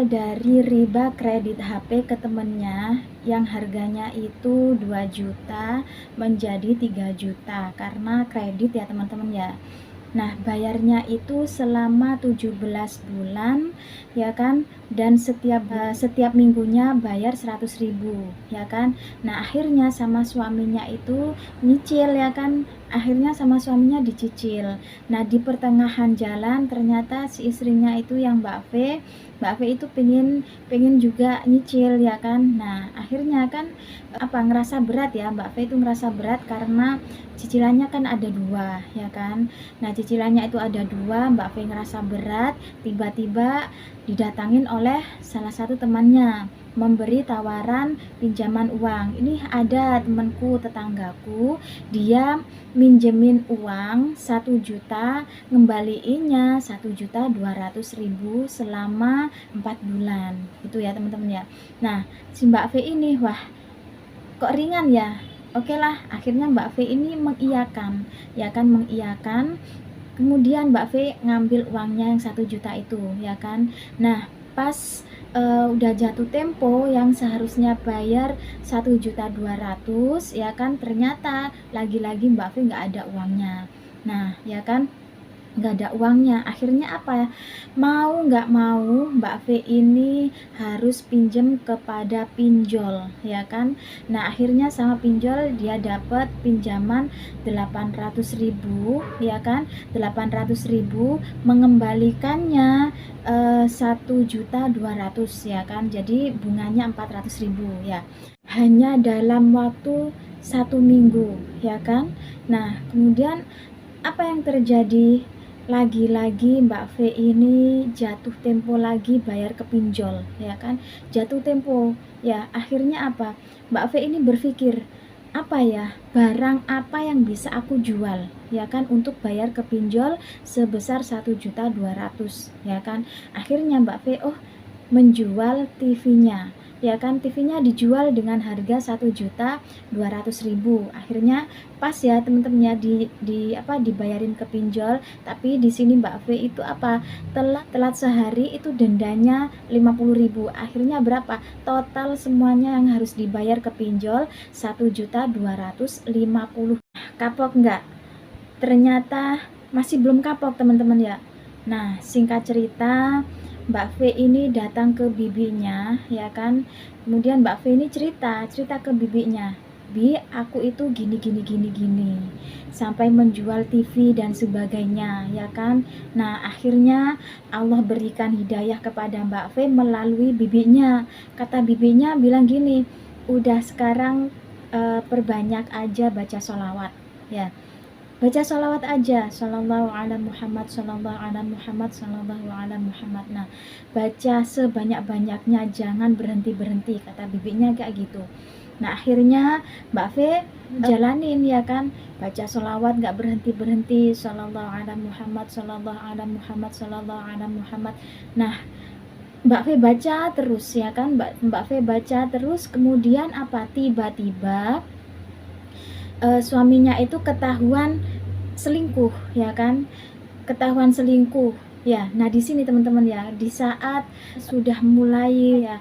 dari riba kredit HP ke temennya yang harganya itu 2 juta menjadi 3 juta karena kredit ya teman-teman ya. Nah, bayarnya itu selama 17 bulan ya kan, dan setiap minggunya bayar 100.000 ya kan. Nah, akhirnya sama suaminya itu nyicil ya kan. Akhirnya sama suaminya dicicil. Nah, di pertengahan jalan ternyata si istrinya itu yang Mbak V itu pengen juga nyicil ya kan. Nah, akhirnya kan ngerasa berat ya, Mbak V itu ngerasa berat karena cicilannya kan ada 2 ya kan. Nah, cicilannya itu ada 2, Mbak V ngerasa berat, tiba-tiba didatangin oleh salah satu temannya memberi tawaran pinjaman uang. Ini ada temanku, tetanggaku, dia minjemin uang 1 juta, ngembaliinnya 1.200.000 selama 4 bulan. Itu ya teman-teman ya. Nah, si Mbak V ini kok ringan ya. Oke lah, akhirnya Mbak V ini mengiyakan ya kan, mengiyakan. Kemudian Mbak V ngambil uangnya yang 1 juta itu ya kan. Nah, pas udah jatuh tempo yang seharusnya bayar 1.200.000 ya kan, ternyata lagi-lagi Mbak V nggak ada uangnya. Nah ya kan, nggak ada uangnya. Akhirnya apa, mau nggak mau Mbak V ini harus pinjem kepada pinjol ya kan. Nah, akhirnya sama pinjol dia dapat pinjaman 800.000 ya kan, 800.000, mengembalikannya 1.200.000 ya kan, jadi bunganya 400.000 ya, hanya dalam waktu 1 minggu ya kan. Nah, kemudian apa yang terjadi? Lagi-lagi Mbak V ini jatuh tempo lagi bayar ke pinjol ya kan, jatuh tempo ya. Akhirnya apa, Mbak V ini berpikir, apa ya, barang apa yang bisa aku jual ya kan untuk bayar ke pinjol sebesar 1.200.000 ya kan. Akhirnya Mbak V menjual TV-nya ya kan, TV-nya dijual dengan harga 1.200.000. Akhirnya pas ya teman-teman ya, dibayarin ke pinjol. Tapi di sini Mbak V itu telat sehari itu dendanya 50.000. Akhirnya berapa total semuanya yang harus dibayar ke pinjol? 1.250.000. Kapok nggak? Ternyata masih belum kapok teman-teman ya. Nah, singkat cerita, Mbak V ini datang ke bibinya ya kan. Kemudian Mbak V ini cerita ke bibinya, "Bi, aku itu gini sampai menjual TV dan sebagainya ya kan." Nah, akhirnya Allah berikan hidayah kepada Mbak V melalui bibinya. Kata bibinya bilang gini, "Udah sekarang perbanyak aja baca sholawat ya. Baca sholawat aja, shallallahu ala Muhammad, shallallahu ala Muhammad, shallallahu ala Muhammad." Nah, baca sebanyak-banyaknya, jangan berhenti-berhenti, kata bibinya kayak gitu. Nah, akhirnya Mbak V jalanin ya kan, baca sholawat gak berhenti-berhenti, shallallahu ala Muhammad, shallallahu ala Muhammad, shallallahu ala Muhammad. Nah, Mbak V baca terus ya kan, Mbak V baca terus. Kemudian apa, tiba-tiba suaminya itu ketahuan selingkuh ya kan, ketahuan selingkuh ya. Nah, di sini teman-teman ya, di saat sudah mulai ya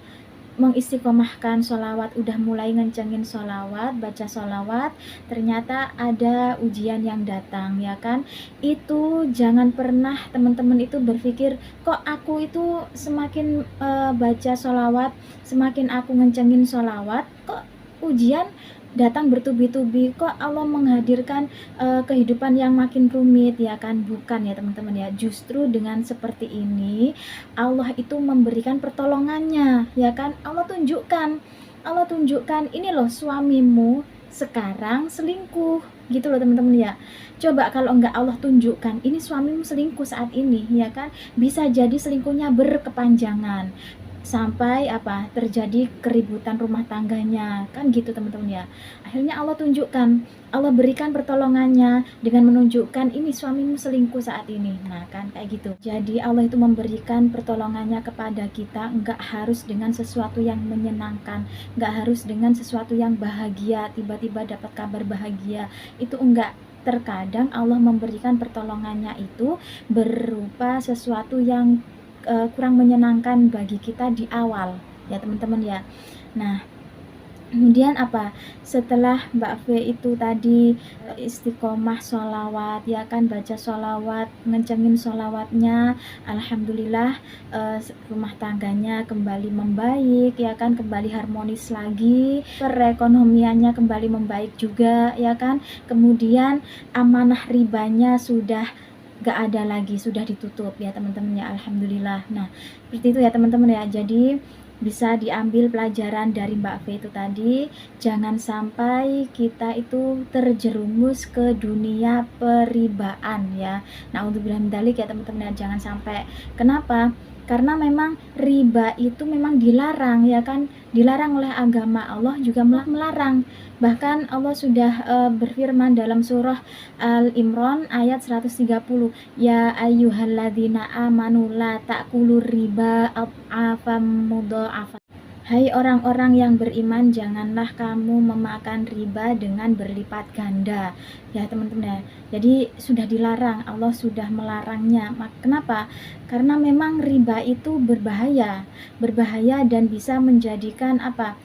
mengistiqomahkan sholawat, udah mulai ngencengin sholawat, baca sholawat, ternyata ada ujian yang datang ya kan. Itu jangan pernah teman-teman itu berpikir, kok aku itu semakin baca sholawat, semakin aku ngencengin sholawat, kok ujian datang bertubi-tubi, kok Allah menghadirkan kehidupan yang makin rumit ya kan. Bukan ya teman-teman ya, justru dengan seperti ini Allah itu memberikan pertolongannya ya kan. Allah tunjukkan ini loh, suamimu sekarang selingkuh gitu loh teman-teman ya. Coba kalau enggak Allah tunjukkan ini suamimu selingkuh saat ini ya kan, bisa jadi selingkuhnya berkepanjangan sampai terjadi keributan rumah tangganya kan gitu teman-teman ya. Akhirnya Allah tunjukkan, Allah berikan pertolongannya dengan menunjukkan ini suamimu selingkuh saat ini. Nah kan kayak gitu. Jadi Allah itu memberikan pertolongannya kepada kita, enggak harus dengan sesuatu yang menyenangkan, enggak harus dengan sesuatu yang bahagia, tiba-tiba dapat kabar bahagia, itu enggak. Terkadang Allah memberikan pertolongannya itu berupa sesuatu yang kurang menyenangkan bagi kita di awal ya teman-teman ya. Nah, kemudian apa, setelah Mbak V itu tadi istiqomah sholawat ya kan, baca sholawat, ngencengin sholawatnya, alhamdulillah rumah tangganya kembali membaik ya kan, kembali harmonis lagi, perekonomiannya kembali membaik juga ya kan, kemudian amanah ribanya sudah gak ada lagi, sudah ditutup ya teman-teman ya, alhamdulillah. Nah seperti itu ya teman-teman ya. Jadi bisa diambil pelajaran dari Mbak V itu tadi, jangan sampai kita itu terjerumus ke dunia peribaan ya. Nah untuk bilang dalik ya teman-teman ya, jangan sampai. Kenapa? Karena memang riba itu memang dilarang ya kan, dilarang oleh agama, Allah juga melarang. Bahkan Allah sudah berfirman dalam surah Al-Imran ayat 130, ya ayyuhalladzina amanu la ta'kulur riba ad'afam mudha'afah. Hai orang-orang yang beriman, janganlah kamu memakan riba dengan berlipat ganda ya teman-teman ya. Jadi sudah dilarang, Allah sudah melarangnya. Kenapa? Karena memang riba itu berbahaya dan bisa menjadikan apa,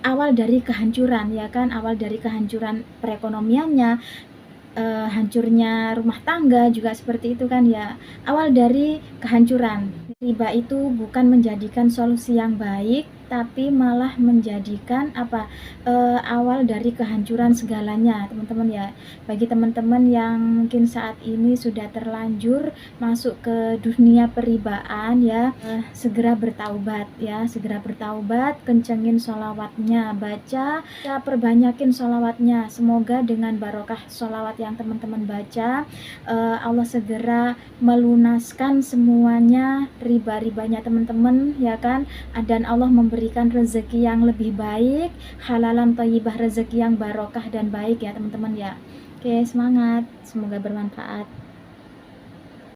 awal dari kehancuran ya kan, awal dari kehancuran perekonomiannya, hancurnya rumah tangga juga seperti itu kan ya, awal dari kehancuran. Riba itu bukan menjadikan solusi yang baik, tapi malah menjadikan apa, awal dari kehancuran segalanya teman-teman ya. Bagi teman-teman yang mungkin saat ini sudah terlanjur masuk ke dunia peribaan ya, segera bertaubat ya, segera bertaubat, kencengin sholawatnya, baca, perbanyakin sholawatnya. Semoga dengan barokah sholawat yang teman-teman baca, Allah segera melunaskan semuanya riba-ribanya teman-teman ya kan, dan Allah memberikan rezeki yang lebih baik, halalan thayyibah, rezeki yang barokah dan baik ya teman-teman ya. Oke, semangat, semoga bermanfaat.